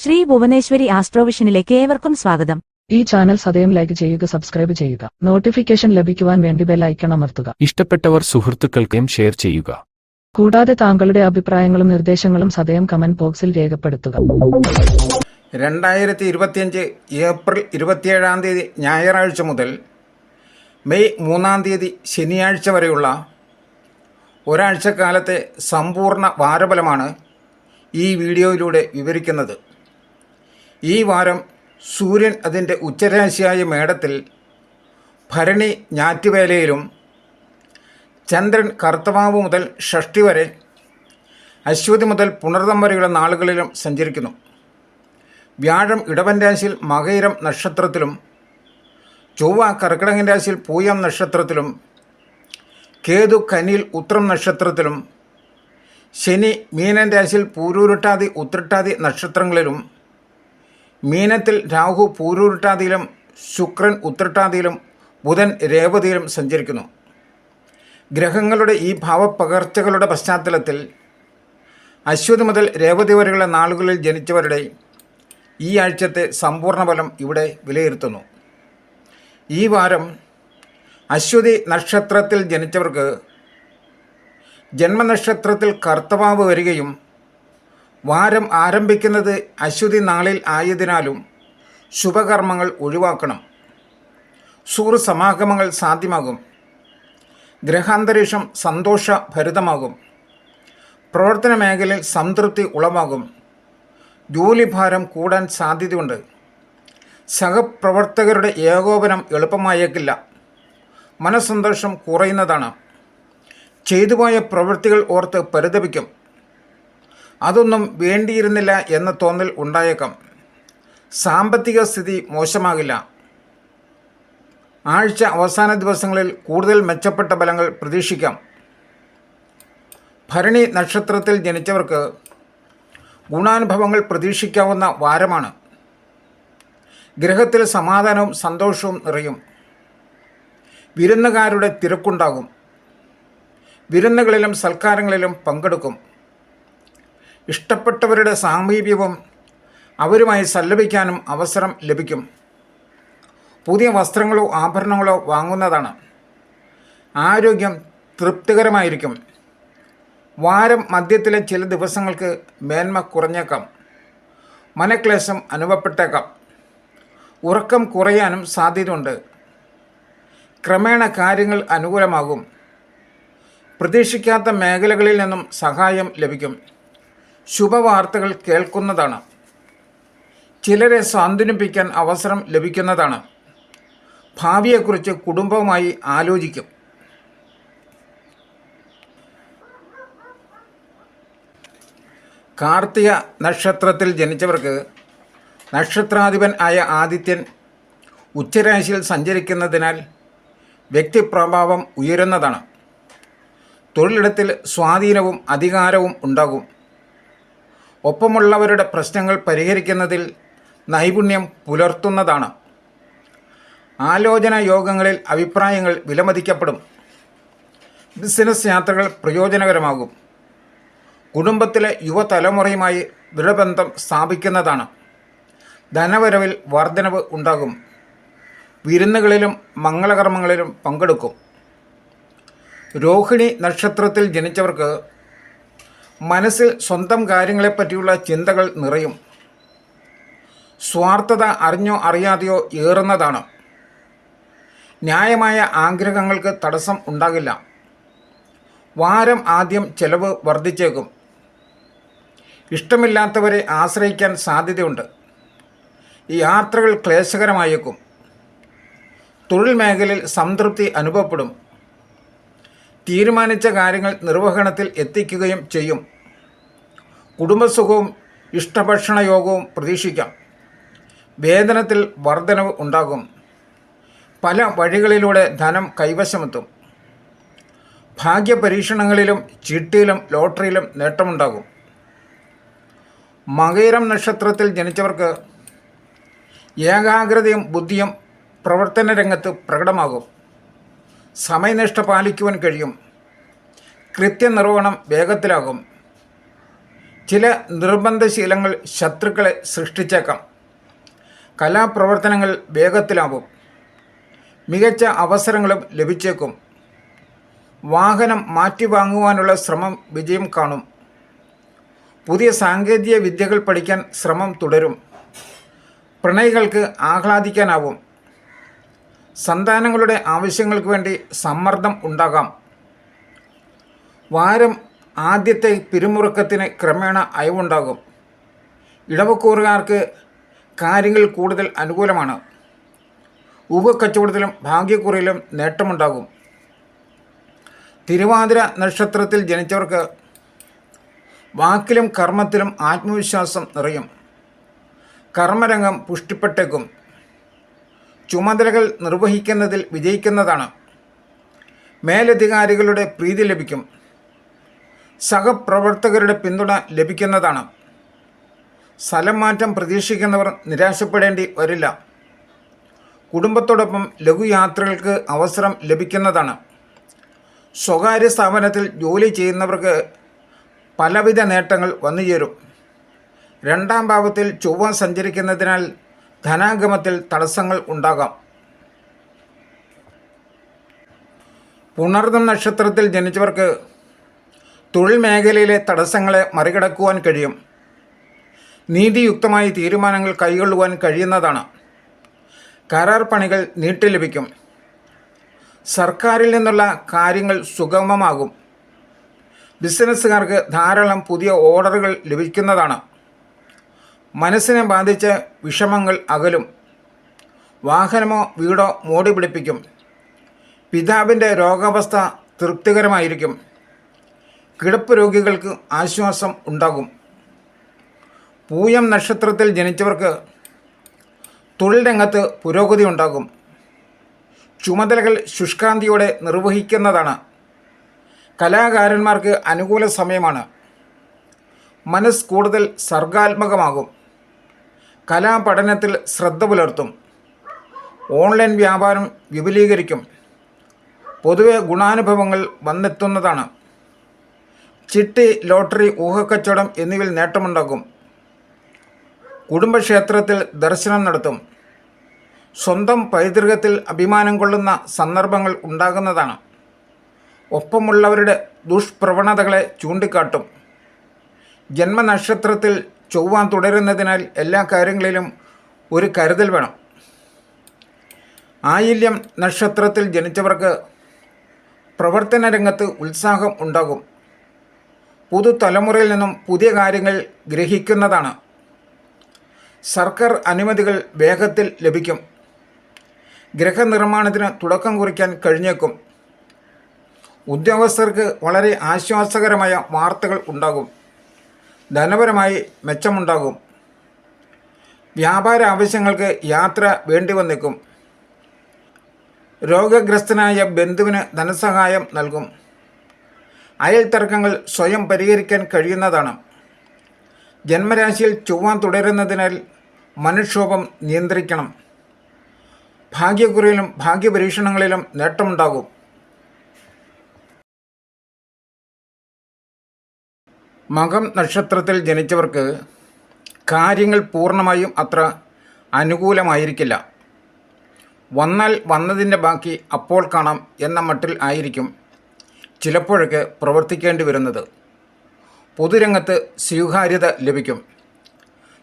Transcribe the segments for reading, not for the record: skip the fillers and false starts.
ശ്രീ ഭുവനേശ്വരി ആസ്ട്രോവിഷനിലേക്ക് ഏവർക്കും സ്വാഗതം. ഈ ചാനൽ സദയം ലൈക്ക് ചെയ്യുക, സബ്സ്ക്രൈബ് ചെയ്യുക, നോട്ടിഫിക്കേഷൻ ലഭിക്കുവാൻ വേണ്ടി ബെൽ ഐക്കൺ അമർത്തുക. ഇഷ്ടപ്പെട്ടവർ സുഹൃത്തുക്കൾക്കും ഷെയർ ചെയ്യുക. കൂടാതെ താങ്കളുടെ അഭിപ്രായങ്ങളും നിർദ്ദേശങ്ങളും സദയം കമന്റ് ബോക്സിൽ രേഖപ്പെടുത്തുക. 2025 ഏപ്രിൽ 27 ഞായറാഴ്ച മുതൽ മെയ് 3 ശനിയാഴ്ച വരെയുള്ള ഒരാഴ്ചക്കാലത്തെ സമ്പൂർണ്ണ വാരഫലമാണ് ഈ വീഡിയോയിലൂടെ വിവരിക്കുന്നത്. ഈ വാരം സൂര്യൻ അതിൻ്റെ ഉച്ചരാശിയായ മേടത്തിൽ ഭരണി ഞാറ്റുവേലയിലും ചന്ദ്രൻ കർത്തവാവ് മുതൽ ഷഷ്ടി വരെ അശ്വതി മുതൽ പുണർതം വരെയുള്ള നാളുകളിലും സഞ്ചരിക്കുന്നു. വ്യാഴം ഇടവൻ രാശിയിൽ മകയിരം നക്ഷത്രത്തിലും ചൊവ്വ കർക്കിടകൻ രാശിയിൽ പൂയം നക്ഷത്രത്തിലും കേതു കന്നിയിൽ ഉത്രം നക്ഷത്രത്തിലും ശനി മീനൻ രാശിയിൽ പൂരൂരുട്ടാതി ഉത്രട്ടാതി നക്ഷത്രങ്ങളിലും മീനത്തിൽ രാഹു പൂരൂരുട്ടാതിയിലും ശുക്രൻ ഉത്രട്ടാതിയിലും ബുധൻ രേവതിയിലും സഞ്ചരിക്കുന്നു. ഗ്രഹങ്ങളുടെ ഈ ഭാവപ്പകർച്ചകളുടെ പശ്ചാത്തലത്തിൽ അശ്വതി മുതൽ രേവതി വരെയുള്ള നാളുകളിൽ ജനിച്ചവരുടെ ഈ ആഴ്ചത്തെ സമ്പൂർണ്ണ ഫലം ഇവിടെ വിലയിരുത്തുന്നു. ഈ വാരം അശ്വതി നക്ഷത്രത്തിൽ ജനിച്ചവർക്ക് ജന്മനക്ഷത്രത്തിൽ കർത്തവാവ് വരികയും വാരം ആരംഭിക്കുന്നത് അശ്വതി നാളിൽ ആയതിനാലും ശുഭകർമ്മങ്ങൾ ഒഴിവാക്കണം. സുഹൃത്ത് സമാഗമങ്ങൾ സാധ്യമാകും. ഗ്രഹാന്തരീക്ഷം സന്തോഷഭരിതമാകും. പ്രവർത്തന മേഖലയിൽ സംതൃപ്തി ഉളവാകും. ജോലിഭാരം കൂടാൻ സാധ്യതയുണ്ട്. സഹപ്രവർത്തകരുടെ ഏകോപനം എളുപ്പമായേക്കില്ല. മനസ്സന്തോഷം കുറയുന്നതാണ്. ചെയ്തുപോയ പ്രവൃത്തികൾ ഓർത്ത് പരിതപിക്കും. അതൊന്നും വേണ്ടിയിരുന്നില്ല എന്ന തോന്നൽ ഉണ്ടായേക്കാം. സാമ്പത്തിക സ്ഥിതി മോശമാകില്ല. ആഴ്ച അവസാന ദിവസങ്ങളിൽ കൂടുതൽ മെച്ചപ്പെട്ട ഫലങ്ങൾ പ്രതീക്ഷിക്കാം. ഭരണി നക്ഷത്രത്തിൽ ജനിച്ചവർക്ക് ഗുണാനുഭവങ്ങൾ പ്രതീക്ഷിക്കാവുന്ന വാരമാണ്. ഗ്രഹത്തിൽ സമാധാനവും സന്തോഷവും നിറയും. വിരുന്നുകാരുടെ തിരക്കുണ്ടാകും. വിരുന്നുകളിലും സൽക്കാരങ്ങളിലും പങ്കെടുക്കും. ഇഷ്ടപ്പെട്ടവരുടെ സാമീപ്യവും അവരുമായി സല്ലപിക്കാനും അവസരം ലഭിക്കും. പുതിയ വസ്ത്രങ്ങളോ ആഭരണങ്ങളോ വാങ്ങുന്നതാണ്. ആരോഗ്യം തൃപ്തികരമായിരിക്കും. വാരം മധ്യത്തിലെ ചില ദിവസങ്ങൾക്ക് മേന്മ കുറഞ്ഞേക്കാം. മനക്ലേശം അനുഭവപ്പെട്ടേക്കാം. ഉറക്കം കുറയാനും സാധ്യതയുണ്ട്. ക്രമേണ കാര്യങ്ങൾ അനുകൂലമാകും. പ്രതീക്ഷിക്കാത്ത മേഖലകളിൽ നിന്നും സഹായം ലഭിക്കും. ശുഭവാർത്തകൾ കേൾക്കുന്നതാണ്. ചിലരെ സാന്ത്വനിപ്പിക്കാൻ അവസരം ലഭിക്കുന്നതാണ്. ഭാവിയെക്കുറിച്ച് കുടുംബവുമായി ആലോചിക്കും. കാർത്തിക നക്ഷത്രത്തിൽ ജനിച്ചവർക്ക് നക്ഷത്രാധിപൻ ആയ ആദിത്യൻ ഉച്ചരാശിയിൽ സഞ്ചരിക്കുന്നതിനാൽ വ്യക്തിപ്രഭാവം ഉയരുന്നതാണ്. തൊഴിലിടത്തിൽ സ്വാധീനവും അധികാരവും ഉണ്ടാകും. ഒപ്പമുള്ളവരുടെ പ്രശ്നങ്ങൾ പരിഹരിക്കുന്നതിൽ നൈപുണ്യം പുലർത്തുന്നതാണ്. ആലോചന യോഗങ്ങളിൽ അഭിപ്രായങ്ങൾ വിലമതിക്കപ്പെടും. ബിസിനസ് യാത്രകൾ പ്രയോജനകരമാകും. കുടുംബത്തിലെ യുവതലമുറയുമായി ദൃഢബന്ധം സ്ഥാപിക്കുന്നതാണ്. ധനവരവിൽ വർധനവ് ഉണ്ടാകും. വിരുന്നുകളിലും മംഗളകർമ്മങ്ങളിലും പങ്കെടുക്കും. രോഹിണി നക്ഷത്രത്തിൽ ജനിച്ചവർക്ക് മനസ്സിൽ സ്വന്തം കാര്യങ്ങളെപ്പറ്റിയുള്ള ചിന്തകൾ നിറയും. സ്വാർത്ഥത അറിഞ്ഞോ അറിയാതെയോ ഏറുന്നതാണ്. ന്യായമായ ആഗ്രഹങ്ങൾക്ക് തടസ്സം ഉണ്ടാകില്ല. വാരം ആദ്യം ചെലവ് വർദ്ധിച്ചേക്കും. ഇഷ്ടമില്ലാത്തവരെ ആശ്രയിക്കാൻ സാധ്യതയുണ്ട്. ഈ യാത്രകൾ ക്ലേശകരമായേക്കും. തൊഴിൽ മേഖലയിൽ സംതൃപ്തി അനുഭവപ്പെടും. തീരുമാനിച്ച കാര്യങ്ങൾ നിർവഹണത്തിൽ എത്തിക്കുകയും ചെയ്യും. കുടുംബസുഖവും ഇഷ്ടഭക്ഷണ യോഗവും പ്രതീക്ഷിക്കാം. വേതനത്തിൽ വർധനവ് ഉണ്ടാകും. പല വഴികളിലൂടെ ധനം കൈവശമെത്തും. ഭാഗ്യപരീക്ഷണങ്ങളിലും ചീട്ടിയിലും ലോട്ടറിയിലും നേട്ടമുണ്ടാകും. മകയിരം നക്ഷത്രത്തിൽ ജനിച്ചവർക്ക് ഏകാഗ്രതയും ബുദ്ധിയും പ്രവർത്തന രംഗത്ത് പ്രകടമാകും. സമയനിഷ്ഠ പാലിക്കുവാൻ കഴിയും. കൃത്യനിർവഹണം വേഗത്തിലാകും. ചില നിർബന്ധശീലങ്ങൾ ശത്രുക്കളെ സൃഷ്ടിച്ചേക്കാം. കലാപ്രവർത്തനങ്ങൾ വേഗത്തിലാവും. മികച്ച അവസരങ്ങളും ലഭിച്ചേക്കും. വാഹനം മാറ്റി വാങ്ങുവാനുള്ള ശ്രമം വിജയം കാണും. പുതിയ സാങ്കേതിക വിദ്യകൾ പഠിക്കാൻ ശ്രമം തുടരും. പ്രണയികൾക്ക് ആഹ്ലാദിക്കാനാവും. സന്താനങ്ങളുടെ ആവശ്യങ്ങൾക്ക് വേണ്ടി സമ്മർദ്ദം ഉണ്ടാകാം. വാരം ആദ്യത്തെ പിരിമുറുക്കത്തിന് ക്രമേണ അയവുണ്ടാകും. ഇടവക്കൂറുകാർക്ക് കാര്യങ്ങൾ കൂടുതൽ അനുകൂലമാണ്. ഉപകച്ചവടത്തിലും ഭാഗ്യക്കുറിയിലും നേട്ടമുണ്ടാകും. തിരുവാതിര നക്ഷത്രത്തിൽ ജനിച്ചവർക്ക് വാക്കിലും കർമ്മത്തിലും ആത്മവിശ്വാസം നിറയും. കർമ്മരംഗം പുഷ്ടിപ്പെട്ടേക്കും. ചുമതലകൾ നിർവഹിക്കുന്നതിൽ വിജയിക്കുന്നതാണ്. മേലധികാരികളുടെ പ്രീതി ലഭിക്കും. സഹപ്രവർത്തകരുടെ പിന്തുണ ലഭിക്കുന്നതാണ്. സ്ഥലം മാറ്റം പ്രതീക്ഷിക്കുന്നവർ നിരാശപ്പെടേണ്ടി വരില്ല. കുടുംബത്തോടൊപ്പം ലഘുയാത്രകൾക്ക് അവസരം ലഭിക്കുന്നതാണ്. സ്വകാര്യ സ്ഥാപനത്തിൽ ജോലി ചെയ്യുന്നവർക്ക് പലവിധ നേട്ടങ്ങൾ വന്നുചേരും. രണ്ടാം ഭാവത്തിൽ ചൊവ്വ സഞ്ചരിക്കുന്നതിനാൽ ധനാഗമത്തിൽ തടസ്സങ്ങൾ ഉണ്ടാകാം. പുണർദം നക്ഷത്രത്തിൽ ജനിച്ചവർക്ക് തൊഴിൽ മേഖലയിലെ തടസ്സങ്ങളെ മറികടക്കുവാൻ കഴിയും. നീതിയുക്തമായി തീരുമാനങ്ങൾ കൈക്കൊള്ളുവാൻ കഴിയുന്നതാണ്. കരാർ പണികൾ നീട്ടി ലഭിക്കും. സർക്കാരിൽ നിന്നുള്ള കാര്യങ്ങൾ സുഗമമാകും. ബിസിനസ്സുകാർക്ക് ധാരാളം പുതിയ ഓർഡറുകൾ ലഭിക്കുന്നതാണ്. മനസ്സിനെ ബാധിച്ച വിഷമങ്ങൾ അകലും. വാഹനമോ വീടോ മോടി പിടിപ്പിക്കും. പിതാവിൻ്റെ രോഗാവസ്ഥ തൃപ്തികരമായിരിക്കും. കിടപ്പ് രോഗികൾക്ക് ആശ്വാസം ഉണ്ടാകും. പൂയം നക്ഷത്രത്തിൽ ജനിച്ചവർക്ക് തൊഴിൽ രംഗത്ത് പുരോഗതി ഉണ്ടാകും. ചുമതലകൾ ശുഷ്കാന്തിയോടെ നിർവഹിക്കുന്നതാണ്. കലാകാരന്മാർക്ക് അനുകൂല സമയമാണ്. മനസ്സ് കൂടുതൽ സർഗാത്മകമാകും. കലാപഠനത്തിൽ ശ്രദ്ധ പുലർത്തും. ഓൺലൈൻ വ്യാപാരം വിപുലീകരിക്കും. പൊതുവെ ഗുണാനുഭവങ്ങൾ വന്നെത്തുന്നതാണ്. ചിട്ടി, ലോട്ടറി, ഊഹക്കച്ചവടം എന്നിവയിൽ നേട്ടമുണ്ടാകും. കുടുംബക്ഷേത്രത്തിൽ ദർശനം നടത്തും. സ്വന്തം പൈതൃകത്തിൽ അഭിമാനം കൊള്ളുന്ന സന്ദർഭങ്ങൾ ഉണ്ടാകുന്നതാണ്. ഒപ്പമുള്ളവരുടെ ദുഷ്പ്രവണതകളെ ചൂണ്ടിക്കാട്ടും. ജന്മനക്ഷത്രത്തിൽ ചൊവ്വ തുടരുന്നതിനാൽ എല്ലാ കാര്യങ്ങളിലും ഒരു കരുതൽ വേണം. ആയില്യം നക്ഷത്രത്തിൽ ജനിച്ചവർക്ക് പ്രവർത്തന രംഗത്ത് ഉത്സാഹം ഉണ്ടാകും. പുതുതലമുറയിൽ നിന്നും പുതിയ കാര്യങ്ങൾ ഗ്രഹിക്കുന്നതാണ്. സർക്കാർ അനുമതികൾ വേഗത്തിൽ ലഭിക്കും. ഗൃഹനിർമ്മാണത്തിന് തുടക്കം കുറിക്കാൻ കഴിഞ്ഞേക്കും. ഉദ്യോഗസ്ഥർക്ക് വളരെ ആശ്വാസകരമായ വാർത്തകൾ ഉണ്ടാകും. ധനപരമായി മെച്ചമുണ്ടാകും. വ്യാപാര ആവശ്യങ്ങൾക്ക് യാത്ര വേണ്ടി വന്നേക്കും. രോഗഗ്രസ്തനായ ബന്ധുവിന് ധനസഹായം നൽകും. അയൽ തർക്കങ്ങൾ സ്വയം പരിഹരിക്കാൻ കഴിയുന്നതാണ്. ജന്മരാശിയിൽ ചൊവ്വ തുടരുന്നതിനാൽ മനഃക്ഷോഭം നിയന്ത്രിക്കണം. ഭാഗ്യക്കുറിയിലും ഭാഗ്യപരീക്ഷണങ്ങളിലും നേട്ടമുണ്ടാകും. മകം നക്ഷത്രത്തിൽ ജനിച്ചവർക്ക് കാര്യങ്ങൾ പൂർണ്ണമായും അത്ര അനുകൂലമായിരിക്കില്ല. വന്നാൽ വന്നതിൻ്റെ ബാക്കി അപ്പോൾ കാണാം എന്ന മട്ടിൽ ആയിരിക്കും ചിലപ്പോഴൊക്കെ പ്രവർത്തിക്കേണ്ടി വരുന്നത്. പൊതുരംഗത്ത് സ്വീകാര്യത ലഭിക്കും.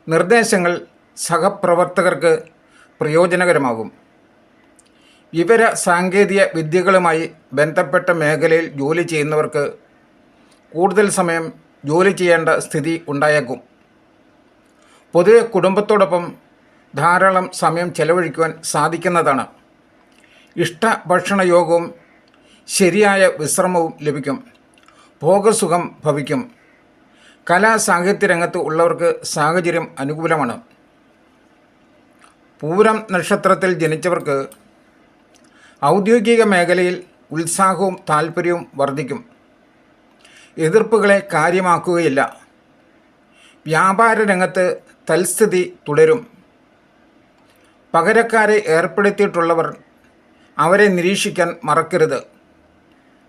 നിർദ്ദേശങ്ങൾ സഹപ്രവർത്തകർക്ക് പ്രയോജനകരമാകും. വിവര സാങ്കേതിക വിദ്യകളുമായി ബന്ധപ്പെട്ട മേഖലയിൽ ജോലി ചെയ്യുന്നവർക്ക് കൂടുതൽ സമയം ജോലി ചെയ്യേണ്ട സ്ഥിതി ഉണ്ടായേക്കും. പൊതുവെ കുടുംബത്തോടൊപ്പം ധാരാളം സമയം ചെലവഴിക്കുവാൻ സാധിക്കുന്നതാണ്. ഇഷ്ടഭക്ഷണ യോഗവും ശരിയായ വിശ്രമവും ലഭിക്കും. ഭോഗസുഖം ഭവിക്കും. കലാ സാഹിത്യ രംഗത്ത് ഉള്ളവർക്ക് സാഹചര്യം അനുകൂലമാണ്. പൂരം നക്ഷത്രത്തിൽ ജനിച്ചവർക്ക് ഔദ്യോഗിക മേഖലയിൽ ഉത്സാഹവും താൽപ്പര്യവും വർദ്ധിക്കും. എതിർപ്പുകളെ കാര്യമാക്കുകയില്ല. വ്യാപാര രംഗത്ത് തൽസ്ഥിതി തുടരും. പകരക്കാരെ ഏർപ്പെടുത്തിയിട്ടുള്ളവർ അവരെ നിരീക്ഷിക്കാൻ മറക്കരുത്.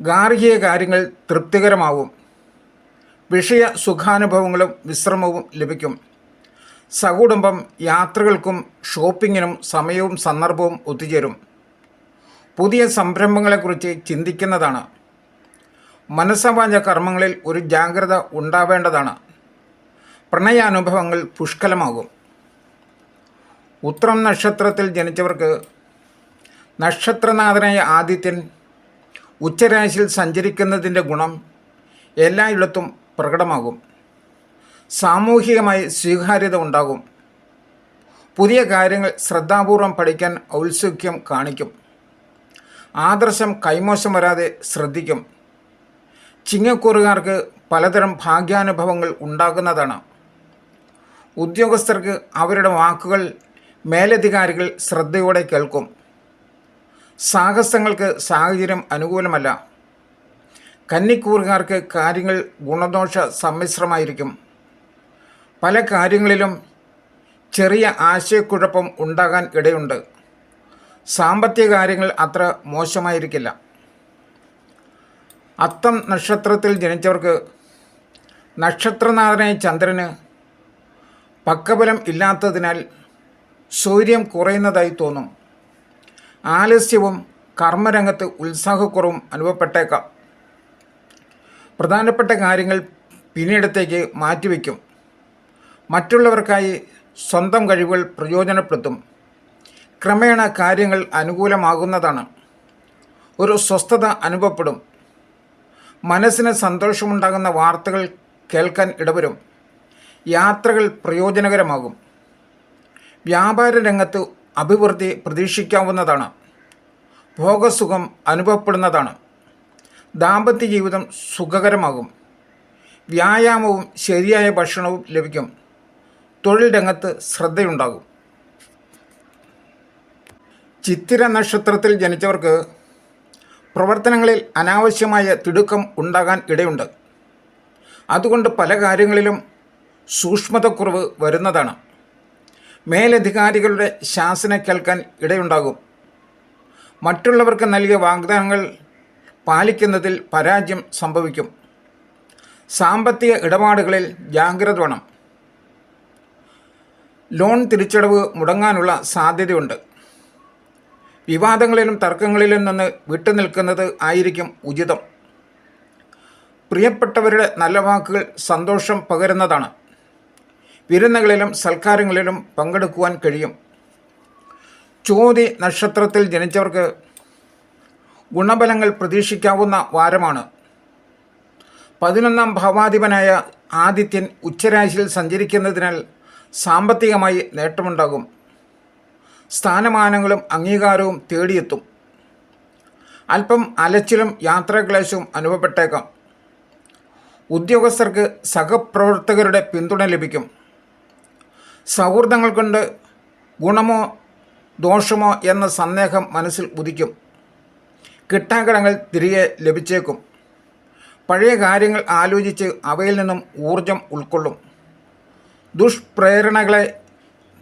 ഗാർഹിക കാര്യങ്ങൾ തൃപ്തികരമാവും. വിഷയ സുഖാനുഭവങ്ങളും വിശ്രമവും ലഭിക്കും. സകുടുംബം യാത്രകൾക്കും ഷോപ്പിങ്ങിനും സമയവും സന്ദർഭവും ഒത്തുചേരും. പുതിയ സംരംഭങ്ങളെക്കുറിച്ച് ചിന്തിക്കുന്നതാണ്. മനസ്സവാച കർമ്മങ്ങളിൽ ഒരു ജാഗ്രത ഉണ്ടാവേണ്ടതാണ്. പ്രണയാനുഭവങ്ങൾ പുഷ്കലമാകും. ഉത്രം നക്ഷത്രത്തിൽ ജനിച്ചവർക്ക് നക്ഷത്രനാഥനായ ആദിത്യൻ ഉച്ചരാശിയിൽ സഞ്ചരിക്കുന്നതിൻ്റെ ഗുണം എല്ലായിടത്തും പ്രകടമാകും. സാമൂഹികമായി സ്വീകാര്യത ഉണ്ടാകും. പുതിയ കാര്യങ്ങൾ ശ്രദ്ധാപൂർവം പഠിക്കാൻ ഔത്സുക്യം കാണിക്കും. ആദർശം കൈമോശം വരാതെ ശ്രദ്ധിക്കും. ചിങ്ങക്കൂറുകാർക്ക് പലതരം ഭാഗ്യാനുഭവങ്ങൾ ഉണ്ടാകുന്നതാണ്. ഉദ്യോഗസ്ഥർക്ക് അവരുടെ വാക്കുകൾ മേലധികാരികൾ ശ്രദ്ധയോടെ കേൾക്കും. സാഹസങ്ങൾക്ക് സാഹചര്യം അനുകൂലമല്ല. കന്നിക്കൂറുകാർക്ക് കാര്യങ്ങൾ ഗുണദോഷ സമ്മിശ്രമായിരിക്കും. പല കാര്യങ്ങളിലും ചെറിയ ആശയക്കുഴപ്പം ഉണ്ടാകാൻ ഇടയുണ്ട്. സാമ്പത്തിക കാര്യങ്ങൾ അത്ര മോശമായിരിക്കില്ല. അത്തം നക്ഷത്രത്തിൽ ജനിച്ചവർക്ക് നക്ഷത്രനാഥനായ ചന്ദ്രന് പക്കബലം ഇല്ലാത്തതിനാൽ സൗര്യം കുറയുന്നതായി തോന്നും. ആലസ്യവും കർമ്മരംഗത്ത് ഉത്സാഹക്കുറവും അനുഭവപ്പെട്ടേക്കാം. പ്രധാനപ്പെട്ട കാര്യങ്ങൾ പിന്നീടത്തേക്ക് മാറ്റിവെക്കും. മറ്റുള്ളവർക്കായി സ്വന്തം കഴിവുകൾ പ്രയോജനപ്പെടുത്തും. ക്രമേണ കാര്യങ്ങൾ അനുകൂലമാകുന്നതാണ്. ഒരു സ്വസ്ഥത അനുഭവപ്പെടും. മനസ്സിന് സന്തോഷമുണ്ടാകുന്ന വാർത്തകൾ കേൾക്കാൻ ഇടവരും. യാത്രകൾ പ്രയോജനകരമാകും. വ്യാപാര രംഗത്ത് അഭിവൃദ്ധി പ്രതീക്ഷിക്കാവുന്നതാണ്. ഭോഗസുഖം അനുഭവപ്പെടുന്നതാണ്. ദാമ്പത്യ ജീവിതം സുഖകരമാകും. വ്യായാമവും ശരിയായ ഭക്ഷണവും ലഭിക്കും. തൊഴിൽ രംഗത്ത് ശ്രദ്ധയുണ്ടാകും. ചിത്തിര നക്ഷത്രത്തിൽ ജനിച്ചവർക്ക് പ്രവർത്തനങ്ങളിൽ അനാവശ്യമായ തിടുക്കം ഉണ്ടാകാൻ ഇടയുണ്ട്. അതുകൊണ്ട് പല കാര്യങ്ങളിലും സൂക്ഷ്മതക്കുറവ് വരുന്നതാണ്. മേലധികാരികളുടെ ശാസന കേൾക്കാൻ ഇടയുണ്ടാകും. മറ്റുള്ളവർക്ക് നൽകിയ വാഗ്ദാനങ്ങൾ പാലിക്കുന്നതിൽ പരാജയം സംഭവിക്കും. സാമ്പത്തിക ഇടപാടുകളിൽ ജാഗ്രത വേണം. ലോൺ തിരിച്ചടവ് മുടങ്ങാനുള്ള സാധ്യതയുണ്ട്. വിവാദങ്ങളിലും തർക്കങ്ങളിലും നിന്ന് വിട്ടുനിൽക്കുന്നത് ആയിരിക്കും ഉചിതം. പ്രിയപ്പെട്ടവരുടെ നല്ല വാക്കുകൾ സന്തോഷം പകരുന്നതാണ്. വിരുന്നുകളിലും സൽക്കാരങ്ങളിലും പങ്കെടുക്കുവാൻ കഴിയും. ചോതി നക്ഷത്രത്തിൽ ജനിച്ചവർക്ക് ഗുണഫലങ്ങൾ പ്രതീക്ഷിക്കാവുന്ന വാരമാണ്. 11ാം ഭാവാധിപനായ ആദിത്യൻ ഉച്ചരാശിയിൽ സഞ്ചരിക്കുന്നതിനാൽ സാമ്പത്തികമായി നേട്ടമുണ്ടാകും. സ്ഥാനമാനങ്ങളും അംഗീകാരവും തേടിയെത്തും. അല്പം അലച്ചിലും യാത്രാക്ലേശവും അനുഭവപ്പെട്ടേക്കാം. ഉദ്യോഗസ്ഥർക്ക് സഹപ്രവർത്തകരുടെ പിന്തുണ ലഭിക്കും. സൗഹൃദങ്ങൾ കൊണ്ട് ഗുണമോ ദോഷമോ എന്ന സന്ദേഹം മനസ്സിൽ ഉദിക്കും. കിട്ടാക്കടങ്ങൾ തിരികെ ലഭിച്ചേക്കും. പഴയ കാര്യങ്ങൾ ആലോചിച്ച് അവയിൽ നിന്നും ഊർജം ഉൾക്കൊള്ളും. ദുഷ്പ്രേരണകളെ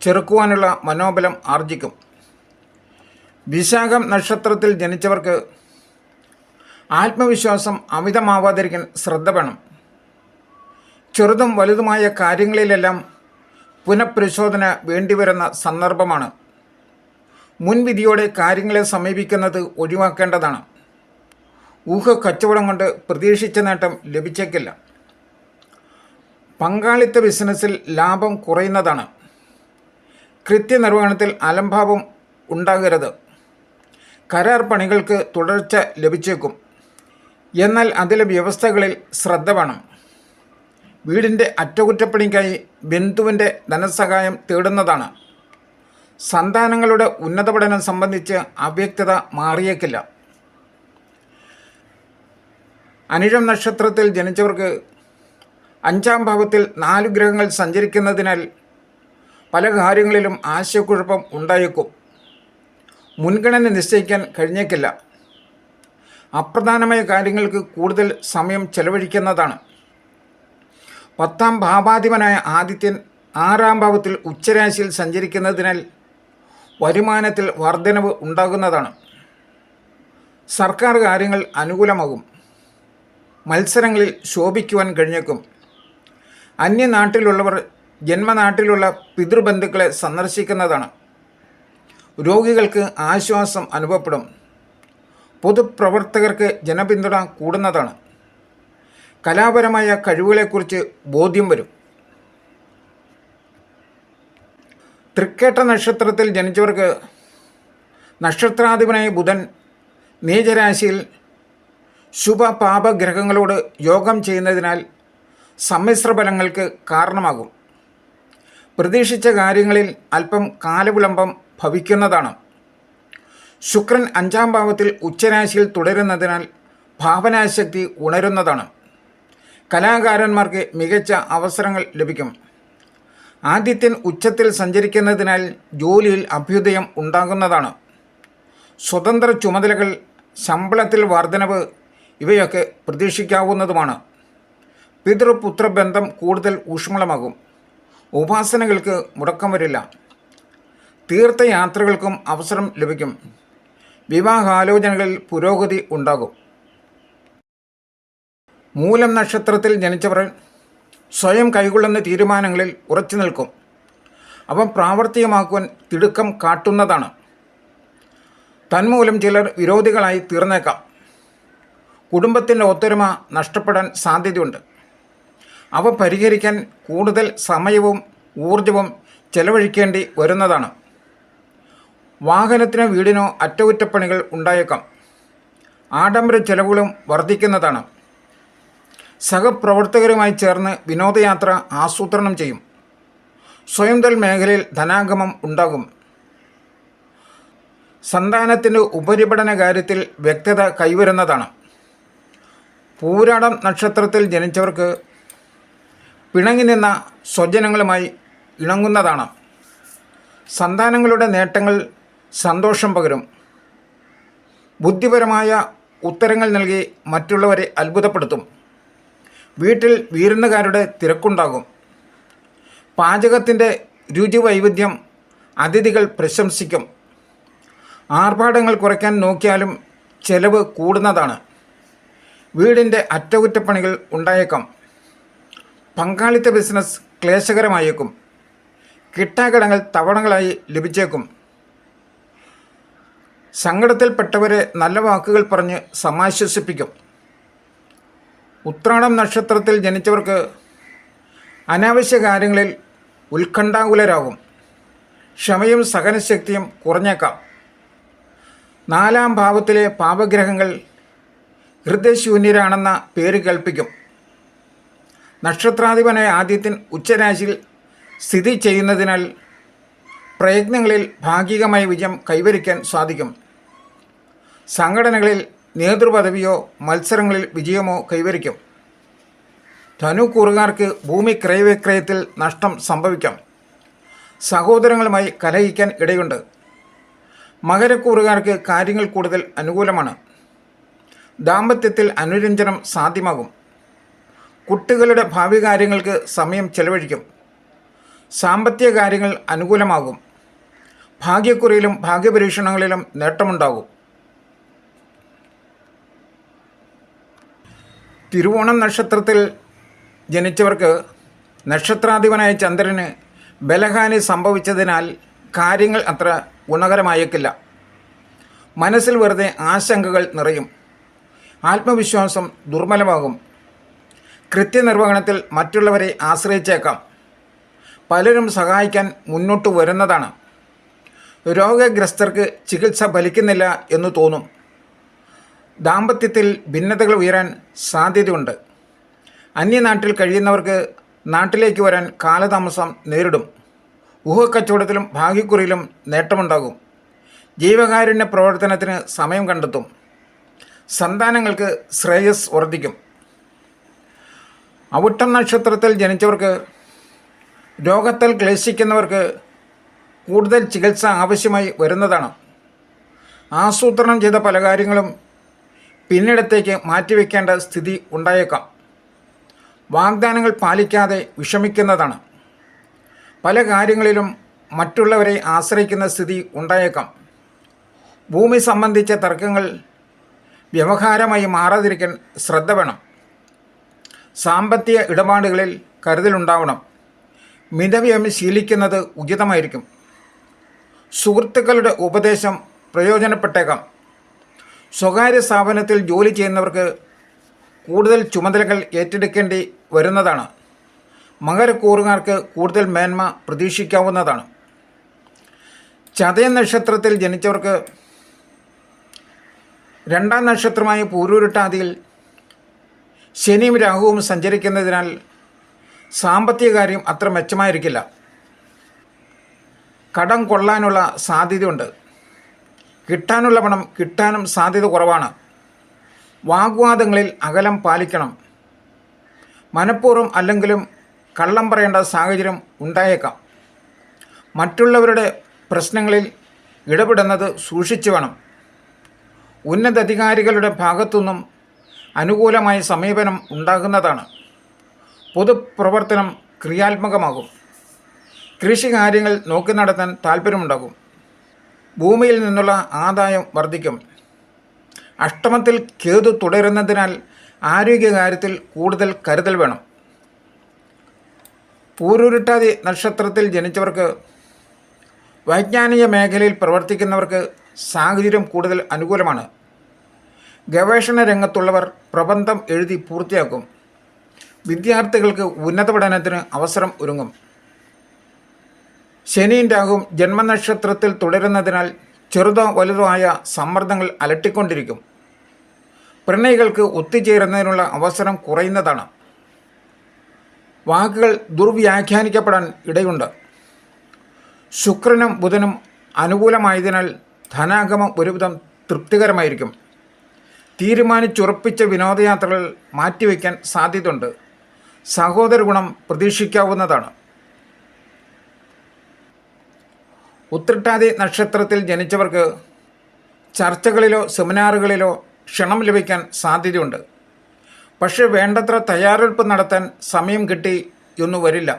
ചെറുക്കുവാനുള്ള മനോബലം ആർജിക്കും. വിശാഖം നക്ഷത്രത്തിൽ ജനിച്ചവർക്ക് ആത്മവിശ്വാസം അമിതമാവാതിരിക്കാൻ ശ്രദ്ധ വേണം. ചെറുതും വലുതുമായ കാര്യങ്ങളിലെല്ലാം പുനഃപരിശോധന വേണ്ടിവരുന്ന സന്ദർഭമാണ്. മുൻവിധിയോടെ കാര്യങ്ങളെ സമീപിക്കുന്നത് ഒഴിവാക്കേണ്ടതാണ്. കച്ചവടം കൊണ്ട് പ്രതീക്ഷിച്ച നേട്ടം ലഭിച്ചേക്കില്ല. പങ്കാളിത്ത ബിസിനസ്സിൽ ലാഭം കുറയുന്നതാണ്. കൃത്യനിർവഹണത്തിൽ അലംഭാവം ഉണ്ടാകരുത്. കരാർ പണികൾക്ക് തുടർച്ച ലഭിച്ചേക്കും. എന്നാൽ അതിലെ വ്യവസ്ഥകളിൽ ശ്രദ്ധ വേണം. വീടിൻ്റെ അറ്റകുറ്റപ്പണിക്കായി ബന്ധുവിൻ്റെ ധനസഹായം തേടുന്നതാണ്. സന്താനങ്ങളുടെ ഉന്നത പഠനം സംബന്ധിച്ച് അവ്യക്തത മാറിയേക്കില്ല. അനിഴം നക്ഷത്രത്തിൽ ജനിച്ചവർക്ക് 5ാം ഭാവത്തിൽ 4 ഗ്രഹങ്ങൾ സഞ്ചരിക്കുന്നതിനാൽ പല കാര്യങ്ങളിലും ആശയക്കുഴപ്പം ഉണ്ടായേക്കും. മുൻഗണന നിശ്ചയിക്കാൻ കഴിഞ്ഞേക്കില്ല. അപ്രധാനമായ കാര്യങ്ങൾക്ക് കൂടുതൽ സമയം ചെലവഴിക്കുന്നതാണ്. 10ാം ഭാവാധിപനായ ആദിത്യൻ 6ാം ഭാവത്തിൽ ഉച്ചരാശിയിൽ സഞ്ചരിക്കുന്നതിനാൽ വരുമാനത്തിൽ വർധനവ് ഉണ്ടാകുന്നതാണ്. സർക്കാർ കാര്യങ്ങൾ അനുകൂലമാകും. മത്സരങ്ങളിൽ ശോഭിക്കുവാൻ കഴിഞ്ഞേക്കും. അന്യനാട്ടിലുള്ളവർ ജന്മനാട്ടിലുള്ള പിതൃബന്ധുക്കളെ സന്ദർശിക്കുന്നതാണ്. രോഗികൾക്ക് ആശ്വാസം അനുഭവപ്പെടും. പൊതുപ്രവർത്തകർക്ക് ജനപിന്തുണ കൂടുന്നതാണ്. കലാപരമായ കഴിവുകളെക്കുറിച്ച് ബോധ്യം വരും. തൃക്കേട്ട നക്ഷത്രത്തിൽ ജനിച്ചവർക്ക് നക്ഷത്രാധിപനായ ബുധൻ നീചരാശിയിൽ ശുഭപാപഗ്രഹങ്ങളോട് യോഗം ചെയ്യുന്നതിനാൽ സമ്മിശ്ര ഫലങ്ങൾക്ക് കാരണമാകും. പ്രതീക്ഷിച്ച കാര്യങ്ങളിൽ അല്പം കാലവിളംബം ഭവിക്കുന്നതാണ്. ശുക്രൻ 5-ാം ഭാവത്തിൽ ഉച്ചരാശിയിൽ തുടരുന്നതിനാൽ ഭാവനാശക്തി ഉണരുന്നതാണ്. കലാകാരന്മാർക്ക് മികച്ച അവസരങ്ങൾ ലഭിക്കും. ആദിത്യൻ ഉച്ചത്തിൽ സഞ്ചരിക്കുന്നതിനാൽ ജോലിയിൽ അഭ്യുദയം ഉണ്ടാകുന്നതാണ്. സ്വതന്ത്ര ചുമതലകൾ, ശമ്പളത്തിൽ വർധനവ് ഇവയൊക്കെ പ്രതീക്ഷിക്കാവുന്നതുമാണ്. പിതൃപുത്ര ബന്ധം കൂടുതൽ ഊഷ്മളമാകും. ഉപാസനകൾക്ക് മുടക്കം വരില്ല. തീർത്ഥയാത്രകൾക്കും അവസരം ലഭിക്കും. വിവാഹാലോചനകളിൽ പുരോഗതി ഉണ്ടാകും. മൂലം നക്ഷത്രത്തിൽ ജനിച്ചവർ സ്വയം കൈകൊള്ളുന്ന തീരുമാനങ്ങളിൽ ഉറച്ചു നിൽക്കും. അവ പ്രാവർത്തികമാക്കുവാൻ തിടുക്കം കാട്ടുന്നതാണ്. തന്മൂലം ചിലർ വിരോധികളായി തീർന്നേക്കാം. കുടുംബത്തിൻ്റെ ഒത്തൊരുമ നഷ്ടപ്പെടാൻ സാധ്യതയുണ്ട്. അവ പരിഹരിക്കാൻ കൂടുതൽ സമയവും ഊർജവും ചെലവഴിക്കേണ്ടി വരുന്നതാണ്. വാഹനത്തിനോ വീടിനോ അറ്റകുറ്റപ്പണികൾ ഉണ്ടായേക്കാം. ആഡംബര ചെലവുകളും വർദ്ധിക്കുന്നതാണ്. സഹപ്രവർത്തകരുമായി ചേർന്ന് വിനോദയാത്ര ആസൂത്രണം ചെയ്യും. സ്വയം തൊഴിൽ മേഖലയിൽ ധനാഗമം ഉണ്ടാകും. സന്താനത്തിൻ്റെ ഉപരിപഠന കാര്യത്തിൽ വ്യക്തത കൈവരുന്നതാണ്. പൂരാടം നക്ഷത്രത്തിൽ ജനിച്ചവർക്ക് പിണങ്ങി നിന്ന സ്വജനങ്ങളുമായി ഇണങ്ങുന്നതാണ്. സന്താനങ്ങളുടെ നേട്ടങ്ങൾ സന്തോഷം പകരും. ബുദ്ധിപരമായ ഉത്തരങ്ങൾ നൽകി മറ്റുള്ളവരെ അത്ഭുതപ്പെടുത്തും. വീട്ടിൽ വിരുന്നുകാരുടെ തിരക്കുണ്ടാകും. പാചകത്തിൻ്റെ രുചിവൈവിധ്യം അതിഥികൾ പ്രശംസിക്കും. ആർഭാടങ്ങൾ കുറയ്ക്കാൻ നോക്കിയാലും ചെലവ് കൂടുന്നതാണ്. വീടിൻ്റെ അറ്റകുറ്റപ്പണികൾ ഉണ്ടായേക്കാം. പങ്കാളിത്ത ബിസിനസ് ക്ലേശകരമായേക്കും. കിട്ടാക്കടങ്ങൾ തവണകളായി ലഭിച്ചേക്കും. സങ്കടത്തിൽപ്പെട്ടവരെ നല്ല വാക്കുകൾ പറഞ്ഞ് സമാശ്വസിപ്പിക്കും. ഉത്രാടം നക്ഷത്രത്തിൽ ജനിച്ചവർക്ക് അനാവശ്യ കാര്യങ്ങളിൽ ഉത്കണ്ഠാകുലരാകും. ക്ഷമയും സഹനശക്തിയും കുറഞ്ഞേക്കാം. 4-ാം ഭാവത്തിലെ പാപഗ്രഹങ്ങൾ ഹൃദയശൂന്യരാണെന്ന പേര് കൽപ്പിക്കും. നക്ഷത്രാധിപനായ ആദിത്യൻ ഉച്ചരാശിയിൽ സ്ഥിതി ചെയ്യുന്നതിനാൽ പ്രയത്നങ്ങളിൽ ഭാഗികമായ വിജയം കൈവരിക്കാൻ സാധിക്കും. സംഘടനകളിൽ നേതൃപദവിയോ മത്സരങ്ങളിൽ വിജയമോ കൈവരിക്കും. ധനുക്കൂറുകാർക്ക് ഭൂമി ക്രയവിക്രയത്തിൽ നഷ്ടം സംഭവിക്കാം. സഹോദരങ്ങളുമായി കലഹിക്കാൻ ഇടയുണ്ട്. മകരക്കൂറുകാർക്ക് കാര്യങ്ങൾ കൂടുതൽ അനുകൂലമാണ്. ദാമ്പത്യത്തിൽ അനുരഞ്ജനം സാധ്യമാകും. കുട്ടികളുടെ ഭാവി കാര്യങ്ങൾക്ക് സമയം ചെലവഴിക്കും. സാമ്പത്തിക കാര്യങ്ങൾ അനുകൂലമാകും. ഭാഗ്യക്കുറിയിലും ഭാഗ്യപരീക്ഷണങ്ങളിലും നേട്ടമുണ്ടാകും. തിരുവോണം നക്ഷത്രത്തിൽ ജനിച്ചവർക്ക് നക്ഷത്രാധിപനായ ചന്ദ്രന് ബലഹാനി സംഭവിച്ചതിനാൽ കാര്യങ്ങൾ അത്ര ഗുണകരമായേക്കില്ല. മനസ്സിൽ വെറുതെ ആശങ്കകൾ നിറയും. ആത്മവിശ്വാസം ദുർബലമാകും. കൃത്യനിർവഹണത്തിൽ മറ്റുള്ളവരെ ആശ്രയിച്ചേക്കാം. പലരും സഹായിക്കാൻ മുന്നോട്ട് വരുന്നതാണ്. രോഗഗ്രസ്തർക്ക് ചികിത്സ ഫലിക്കുന്നില്ല എന്ന് തോന്നും. ദാമ്പത്യത്തിൽ ഭിന്നതകൾ ഉയരാൻ സാധ്യതയുണ്ട്. അന്യനാട്ടിൽ കഴിയുന്നവർക്ക് നാട്ടിലേക്ക് വരാൻ കാലതാമസം നേരിടും. ഊഹക്കച്ചവടത്തിലും ഭാഗ്യക്കുറിയിലും നേട്ടമുണ്ടാകും. ജീവകാരുണ്യ പ്രവർത്തനത്തിന് സമയം കണ്ടെത്തും. സന്താനങ്ങൾക്ക് ശ്രേയസ് വർദ്ധിക്കും. അവിട്ടം നക്ഷത്രത്തിൽ ജനിച്ചവർക്ക് രോഗത്താൽ ക്ലേശിക്കുന്നവർക്ക് കൂടുതൽ ചികിത്സ ആവശ്യമായി വരുന്നതാണ്. ആസൂത്രണം ചെയ്ത പല കാര്യങ്ങളും പിന്നിടത്തേക്ക് മാറ്റിവെക്കേണ്ട സ്ഥിതി ഉണ്ടായേക്കാം. വാഗ്ദാനങ്ങൾ പാലിക്കാതെ വിഷമിക്കുന്നതാണ്. പല കാര്യങ്ങളിലും മറ്റുള്ളവരെ ആശ്രയിക്കുന്ന സ്ഥിതി ഉണ്ടായേക്കാം. ഭൂമി സംബന്ധിച്ച തർക്കങ്ങൾ വ്യവഹാരമായി മാറാതിരിക്കാൻ ശ്രദ്ധ വേണം. സാമ്പത്തിക ഇടപാടുകളിൽ കരുതലുണ്ടാവണം. മിതവ്യയം ശീലിക്കുന്നത് ഉചിതമായിരിക്കും. സുഹൃത്തുക്കളുടെ ഉപദേശം പ്രയോജനപ്പെട്ടേക്കാം. സ്വകാര്യ സ്ഥാപനത്തിൽ ജോലി ചെയ്യുന്നവർക്ക് കൂടുതൽ ചുമതലകൾ ഏറ്റെടുക്കേണ്ടി വരുന്നതാണ്. മകരക്കൂറുകാർക്ക് കൂടുതൽ മേന്മ പ്രതീക്ഷിക്കാവുന്നതാണ്. ചതയം നക്ഷത്രത്തിൽ ജനിച്ചവർക്ക് രണ്ടാം നക്ഷത്രമായ പൂരൂരുട്ടാതിയിൽ ശനിയും രാഹുവും സഞ്ചരിക്കുന്നതിനാൽ സാമ്പത്തിക കാര്യം അത്ര മെച്ചമായിരിക്കില്ല. കടം കൊള്ളാനുള്ള സാധ്യതയുണ്ട്. കിട്ടാനുള്ള പണം കിട്ടാനും സാധ്യത കുറവാണ്. വാഗ്വാദങ്ങളിൽ അകലം പാലിക്കണം. മനഃപൂർവ്വം അല്ലെങ്കിലും കള്ളം പറയേണ്ട സാഹചര്യം ഉണ്ടായേക്കാം. മറ്റുള്ളവരുടെ പ്രശ്നങ്ങളിൽ ഇടപെടുന്നത് സൂക്ഷിച്ചു വേണം. ഉന്നതാധികാരികളുടെ ഭാഗത്തുനിന്നും അനുകൂലമായ സമീപനം ഉണ്ടാകുന്നതാണ്. പൊതുപ്രവർത്തനം ക്രിയാത്മകമാകും. കൃഷി കാര്യങ്ങൾ നോക്കി നടത്താൻ താല്പര്യമുണ്ടാകും. ഭൂമിയിൽ നിന്നുള്ള ആദായം വർദ്ധിക്കും. അഷ്ടമത്തിൽ കേതു തുടരുന്നതിനാൽ ആരോഗ്യകാര്യത്തിൽ കൂടുതൽ കരുതൽ വേണം. പൂരുരുട്ടാതി നക്ഷത്രത്തിൽ ജനിച്ചവർക്ക് വൈജ്ഞാനിക മേഖലയിൽ പ്രവർത്തിക്കുന്നവർക്ക് സാഹചര്യം കൂടുതൽ അനുകൂലമാണ്. ഗവേഷണ രംഗത്തുള്ളവർ പ്രബന്ധം എഴുതി പൂർത്തിയാക്കും. വിദ്യാർത്ഥികൾക്ക് ഉന്നത പഠനത്തിന് അവസരം ഒരുങ്ങും. ശനിയും രാഹുവും ജന്മനക്ഷത്രത്തിൽ തുടരുന്നതിനാൽ ചെറുതോ വലുതോ ആയ സമ്മർദ്ദങ്ങൾ അലട്ടിക്കൊണ്ടിരിക്കും. പ്രണയികൾക്ക് ഒത്തുചേരുന്നതിനുള്ള അവസരം കുറയുന്നതാണ്. വാക്കുകൾ ദുർവ്യാഖ്യാനിക്കപ്പെടാൻ ഇടയുണ്ട്. ശുക്രനും ബുധനും അനുകൂലമായതിനാൽ ധനാഗമം ഒരുവിധം തൃപ്തികരമായിരിക്കും. തീരുമാനിച്ചുറപ്പിച്ച വിനോദയാത്രകൾ മാറ്റിവെക്കാൻ സാധ്യതയുണ്ട്. സഹോദര ഗുണം പ്രതീക്ഷിക്കാവുന്നതാണ്. ഉത്രട്ടാതി നക്ഷത്രത്തിൽ ജനിച്ചവർക്ക് ചർച്ചകളിലോ സെമിനാറുകളിലോ ക്ഷണം ലഭിക്കാൻ സാധ്യതയുണ്ട്. പക്ഷേ വേണ്ടത്ര തയ്യാറെടുപ്പ് നടത്താൻ സമയം കിട്ടി എന്നു വരില്ല.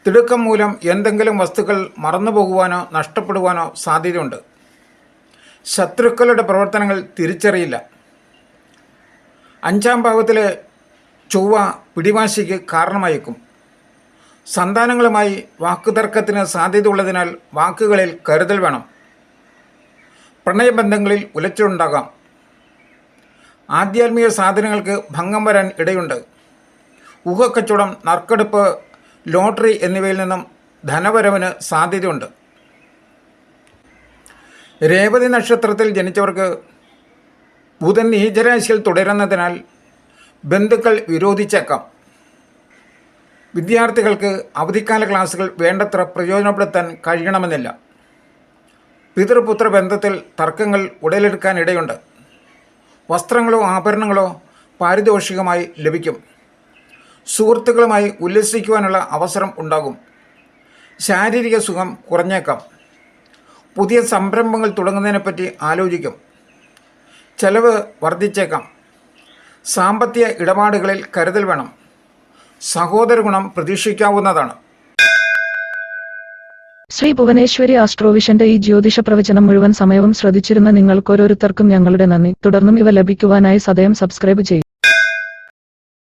തിടുക്കം മൂലം എന്തെങ്കിലും വസ്തുക്കൾ മറന്നുപോകുവാനോ നഷ്ടപ്പെടുവാനോ സാധ്യതയുണ്ട്. ശത്രുക്കളുടെ പ്രവർത്തനങ്ങൾ തിരിച്ചറിയില്ല. 5ാം ഭാവത്തിലെ ചൊവ്വ പിടിവാശിക്ക് കാരണമായേക്കും. സന്താനങ്ങളുമായി വാക്കുതർക്കത്തിന് സാധ്യതയുള്ളതിനാൽ വാക്കുകളിൽ കരുതൽ വേണം. പ്രണയബന്ധങ്ങളിൽ ഉലച്ചിലുണ്ടാകാം. ആധ്യാത്മിക സാധനങ്ങൾക്ക് ഭംഗം വരാൻ ഇടയുണ്ട്. ഊഹക്കച്ചവടം, നറുക്കെടുപ്പ്, ലോട്ടറി എന്നിവയിൽ നിന്നും ധനവരവിന് സാധ്യതയുണ്ട്. രേവതി നക്ഷത്രത്തിൽ ജനിച്ചവർക്ക് ബുധൻ നീചരാശിയിൽ തുടരുന്നതിനാൽ ബന്ധുക്കൾ വിരോധിച്ചേക്കാം. വിദ്യാർത്ഥികൾക്ക് അവധിക്കാല ക്ലാസുകൾ വേണ്ടത്ര പ്രയോജനപ്പെടുത്താൻ കഴിയണമെന്നില്ല. പിതൃപുത്ര ബന്ധത്തിൽ തർക്കങ്ങൾ ഉടലെടുക്കാനിടയുണ്ട്. വസ്ത്രങ്ങളോ ആഭരണങ്ങളോ പാരിതോഷികമായി ലഭിക്കും. സുഹൃത്തുക്കളുമായി ഉല്ലസിക്കുവാനുള്ള അവസരം ഉണ്ടാകും. ശാരീരിക സുഖം കുറഞ്ഞേക്കാം. പുതിയ സംരംഭങ്ങൾ തുടങ്ങുന്നതിനെപ്പറ്റി ആലോചിക്കും. ചെലവ് വർദ്ധിച്ചേക്കാം. സാമ്പത്തിക ഇടപാടുകളിൽ കരുതൽ വേണം. സഹോദര ഗുണം പ്രതീക്ഷിക്കാവുന്നതാണ്. ശ്രീ ഭുവനേശ്വരി ആസ്ട്രോവിഷന്റെ ഈ ജ്യോതിഷ പ്രവചനം മുഴുവൻ സമയവും ശ്രദ്ധിച്ചിരുന്ന നിങ്ങൾക്കോരോരുത്തർക്കും ഞങ്ങളുടെ നന്ദി. തുടർന്നും ഇവ ലഭിക്കുവാനായി സദയം സബ്സ്ക്രൈബ് ചെയ്യും.